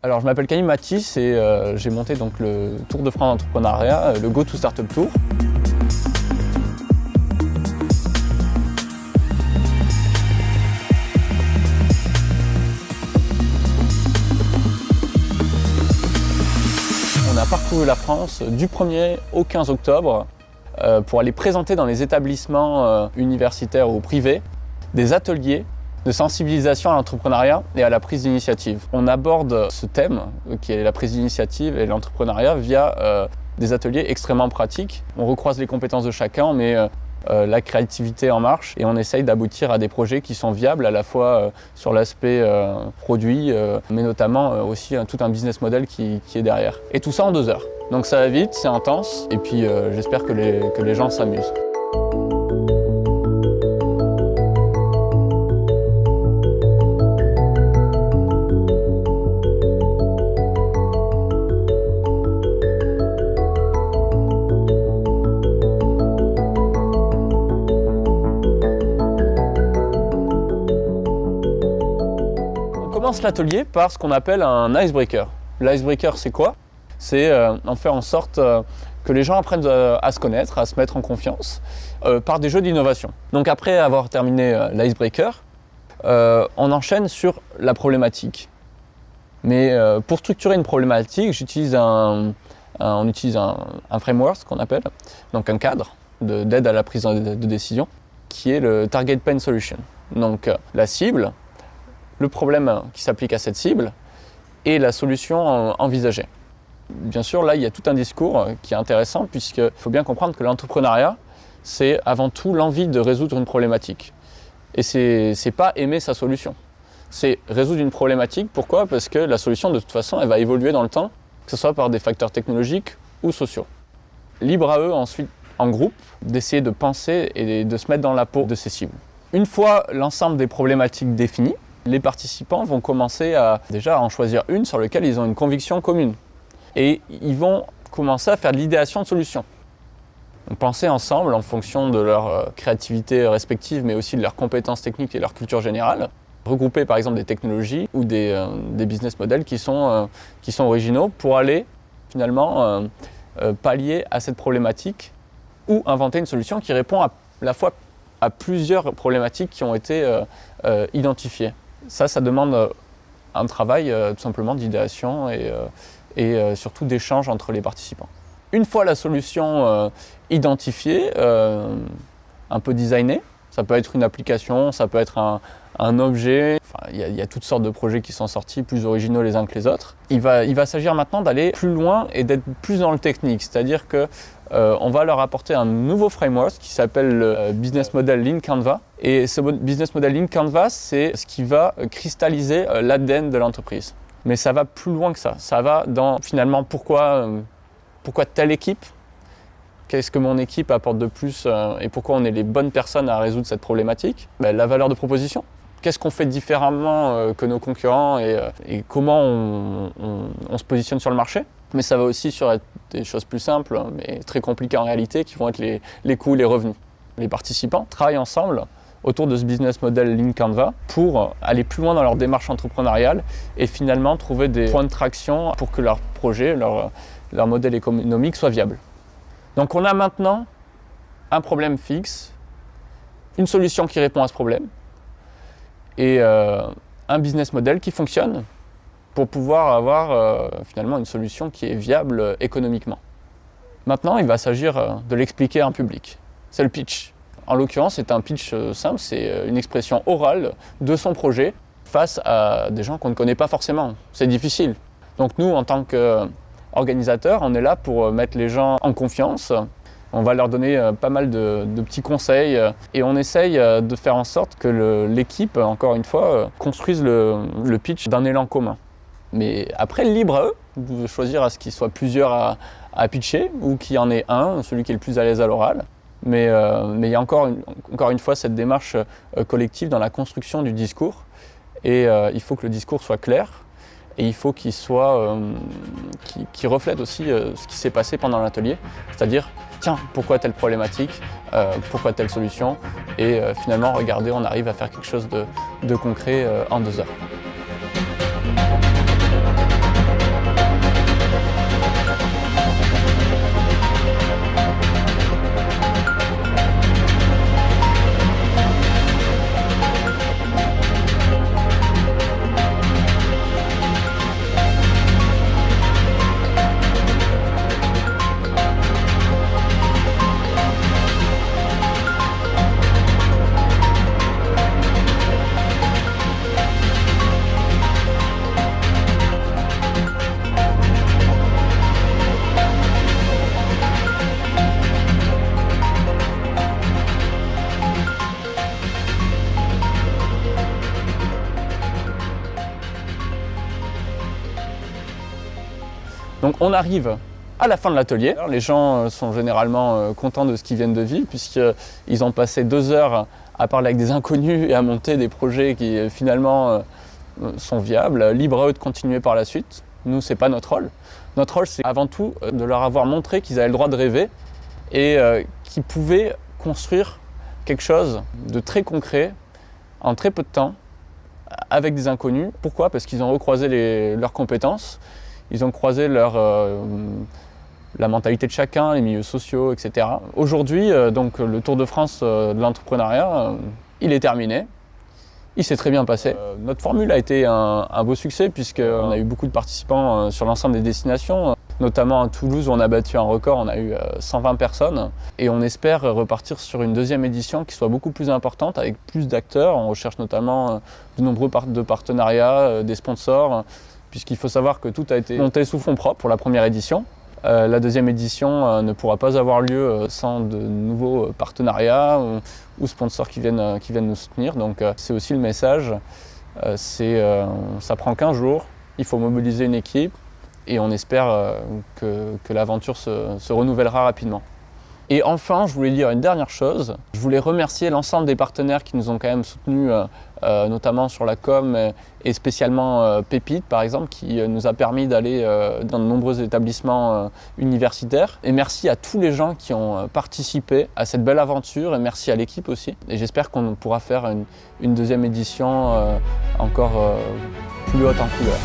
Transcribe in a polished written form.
Alors je m'appelle Camille Mathis et j'ai monté donc le Tour de France d'entrepreneuriat, le Go to Startup Tour. On a parcouru la France du 1er au 15 octobre pour aller présenter dans les établissements universitaires ou privés des ateliers de sensibilisation à l'entrepreneuriat et à la prise d'initiative. On aborde ce thème, qui est la prise d'initiative et l'entrepreneuriat, via des ateliers extrêmement pratiques. On recroise les compétences de chacun, on met la créativité en marche et on essaye d'aboutir à des projets qui sont viables à la fois sur l'aspect produit, mais notamment aussi tout un business model qui est derrière. Et tout ça en 2 heures. Donc ça va vite, c'est intense, et puis j'espère que les gens s'amusent. On commence l'atelier par ce qu'on appelle un icebreaker. L'icebreaker, c'est quoi? C'est en faire en sorte que les gens apprennent à se connaître, à se mettre en confiance par des jeux d'innovation. Donc après avoir terminé l'icebreaker, on enchaîne sur la problématique. Mais pour structurer une problématique, on utilise un framework, ce qu'on appelle, donc un cadre d'aide à la prise de décision, qui est le Target Pain Solution. Donc la cible, le problème qui s'applique à cette cible et la solution envisagée. Bien sûr, là, il y a tout un discours qui est intéressant puisqu'il faut bien comprendre que l'entrepreneuriat, c'est avant tout l'envie de résoudre une problématique. Et c'est pas aimer sa solution. C'est résoudre une problématique. Pourquoi? Parce que la solution, de toute façon, elle va évoluer dans le temps, que ce soit par des facteurs technologiques ou sociaux. Libre à eux, ensuite, en groupe, d'essayer de penser et de se mettre dans la peau de ces cibles. Une fois l'ensemble des problématiques définies, les participants vont commencer à déjà en choisir une sur laquelle ils ont une conviction commune. Et ils vont commencer à faire de l'idéation de solutions. Donc, penser ensemble en fonction de leur créativité respective, mais aussi de leurs compétences techniques et leur culture générale. Regrouper par exemple des technologies ou des business models qui sont originaux pour aller finalement pallier à cette problématique ou inventer une solution qui répond à la fois à plusieurs problématiques qui ont été identifiées. Ça demande un travail tout simplement d'idéation et surtout d'échange entre les participants. Une fois la solution identifiée, un peu designée, ça peut être une application, ça peut être un objet, enfin, il y a toutes sortes de projets qui sont sortis, plus originaux les uns que les autres. Il va s'agir maintenant d'aller plus loin et d'être plus dans le technique, c'est-à-dire qu'on va leur apporter un nouveau framework qui s'appelle le Business Model Lean Canvas. Et ce Business Model Lean Canvas, c'est ce qui va cristalliser l'ADN de l'entreprise. Mais ça va plus loin que ça. Ça va dans finalement pourquoi telle équipe, qu'est-ce que mon équipe apporte de plus et pourquoi on est les bonnes personnes à résoudre cette problématique. La valeur de proposition. Qu'est-ce qu'on fait différemment que nos concurrents et comment on se positionne sur le marché. Mais ça va aussi sur des choses plus simples, mais très compliquées en réalité, qui vont être les coûts, les revenus. Les participants travaillent ensemble autour de ce business model Lean Canvas pour aller plus loin dans leur démarche entrepreneuriale et finalement trouver des points de traction pour que leur projet, leur modèle économique soit viable. Donc on a maintenant un problème fixe, une solution qui répond à ce problème et un business model qui fonctionne pour pouvoir avoir finalement une solution qui est viable économiquement. Maintenant, il va s'agir de l'expliquer en public. C'est le pitch. En l'occurrence, c'est un pitch simple, c'est une expression orale de son projet face à des gens qu'on ne connaît pas forcément. C'est difficile. Donc nous, en tant qu'organisateurs, on est là pour mettre les gens en confiance. On va leur donner pas mal de petits conseils et on essaye de faire en sorte que l'équipe, encore une fois, construise le pitch d'un élan commun. Mais après, libre à eux de choisir à ce qu'il soit plusieurs à pitcher ou qu'il y en ait un, celui qui est le plus à l'aise à l'oral. Mais il y a encore une fois cette démarche collective dans la construction du discours et il faut que le discours soit clair et il faut qu'il reflète aussi ce qui s'est passé pendant l'atelier, c'est-à-dire tiens, pourquoi telle problématique, pourquoi telle solution et finalement regardez, on arrive à faire quelque chose de concret en 2 heures. Donc on arrive à la fin de l'atelier. Les gens sont généralement contents de ce qu'ils viennent de vivre puisqu'ils ont passé 2 heures à parler avec des inconnus et à monter des projets qui finalement sont viables. Libre à eux de continuer par la suite. Nous, c'est pas notre rôle. Notre rôle, c'est avant tout de leur avoir montré qu'ils avaient le droit de rêver et qu'ils pouvaient construire quelque chose de très concret en très peu de temps avec des inconnus. Pourquoi? Parce qu'ils ont recroisé leurs compétences, ils ont croisé la mentalité de chacun, les milieux sociaux, etc. Aujourd'hui, donc, le Tour de France de l'entrepreneuriat, il est terminé. Il s'est très bien passé. Notre formule a été un beau succès puisqu'on a eu beaucoup de participants sur l'ensemble des destinations, notamment à Toulouse où on a battu un record, on a eu 120 personnes. Et on espère repartir sur une 2e édition qui soit beaucoup plus importante avec plus d'acteurs. On recherche notamment de nombreux partenariats, des sponsors, puisqu'il faut savoir que tout a été monté sous fonds propres pour la première édition. La 2e édition ne pourra pas avoir lieu sans de nouveaux partenariats ou sponsors qui viennent nous soutenir. Donc c'est aussi le message, ça prend 15 jours, il faut mobiliser une équipe et on espère que l'aventure se renouvellera rapidement. Et enfin, je voulais dire une dernière chose. Je voulais remercier l'ensemble des partenaires qui nous ont quand même soutenus, notamment sur la com et spécialement Pépite, par exemple, qui nous a permis d'aller dans de nombreux établissements universitaires. Et merci à tous les gens qui ont participé à cette belle aventure et merci à l'équipe aussi. Et j'espère qu'on pourra faire une 2e édition encore plus haute en couleur.